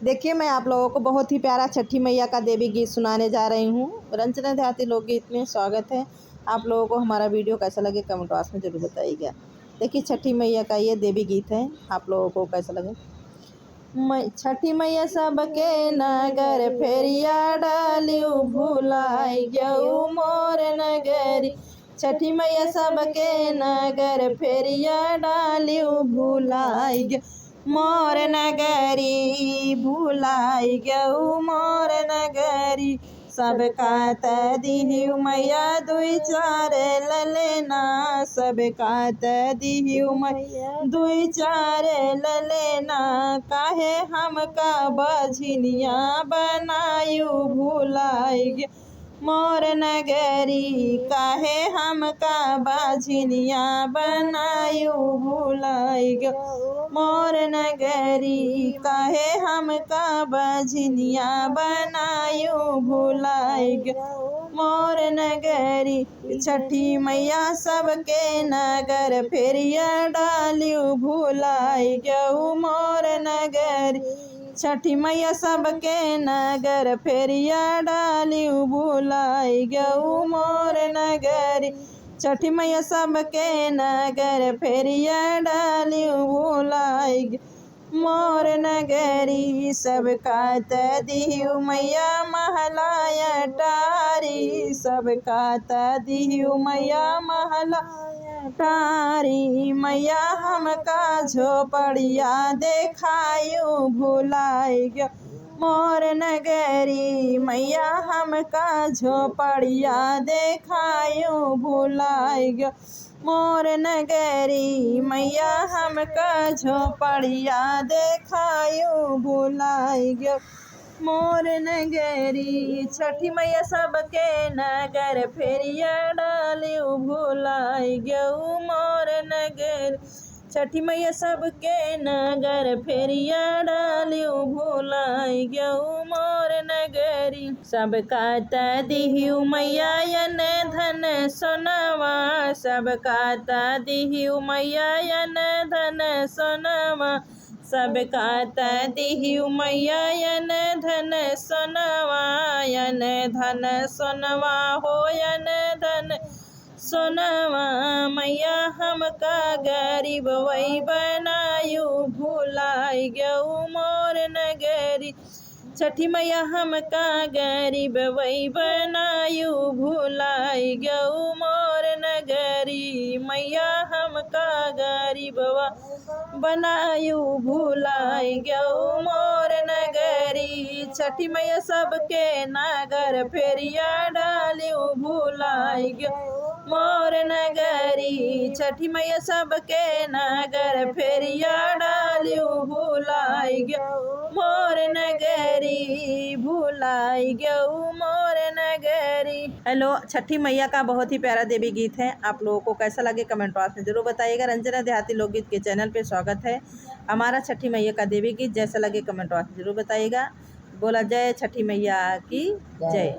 देखिए, मैं आप लोगों को बहुत ही प्यारा छठी मैया का देवी गीत सुनाने जा रही हूँ। रंजना देहाती लोकगीत में स्वागत है। आप लोगों को हमारा वीडियो कैसा लगे कमेंट बॉक्स में ज़रूर बताइएगा। देखिए, छठी मैया का ये देवी गीत है, आप लोगों को कैसा लगे। छठी मैया सबके नगर फेरिया डालियो भुलाई गऊ मोर नगरी। छठी मैया सबके नगर फेरिया डालियो भुलाई मोर नगरी। भुलाई गऊ मोर नगरी। सबका दिहिउ मैया दुई चार ललेना। सबका दिहिउ मैया दुई चार ललेना। काहे हमका बझनिया बनायु भुलाई मोर नगरी। काहे हमका बझनिया बनायु भुलाई मोर नगरी। काहे हमका बझनिया बनायु भुलाई मोर नगरी। छठी मैया सबके नगर फेरिया डालियो भुलाई गऊ मोर नगरी। छठी मैया सबके नगर फेरिया डालियो भुलाई गऊ मोर नगरी। छठी मैया सबके नगर फेरिया डालियो भुलाई मोर नगरी। सबका दिहिउ मैया महलाया टारी। सबका दिहिउ मैया महलाया टारी। मैया हमका झोपड़िया देखायु भुलाई मोर नगरी। मैया हमका झोपड़िया देखायु भुलाई मोर नगरी। मैया हमका झोपड़िया देखायु भुलाई मोर नगरी। छठी मैया सबके नगर फेरिया डालियो भुलाई गऊ मोर नगरी। छठी मैया सबके नगर फेरिया डालियो भुलाई गऊ मोर नगरी। सबका दिहिउ मैया यन धन सोनवा। सबका दिहिउ मैया यन धन सोनवा। सबका दिहिउ मैया यन धन सोनवा। यन धन सोनवा हो यन धन सोनवा। मैया हमका गरीब वही बनायु भुलाई गऊ मोर नगरी। छठी मैया हमका गरीब वही बनायु भुलाई गऊ मोर नगरी। मैया हमका गरीब बनायु भुलाई गऊ मोर नगरी। छठी मैया सबके नगर फेरिया डालियो भुलाई मोर नगरी। छठी मैया सबके नगर फेरिया डालियो भुलाई मोर नगरी। भुलाई गऊ मोर नगरी। हेलो, छठी मैया का बहुत ही प्यारा देवी गीत है। आप लोगों को कैसा लगे कमेंट बॉक्स में जरूर बताइएगा। रंजना देहाती लोकगीत के चैनल पे स्वागत है। हमारा छठी मैया का देवी गीत जैसा लगे कमेंट बॉक्स में जरूर बताइएगा। बोला जय छठी मैया की जय।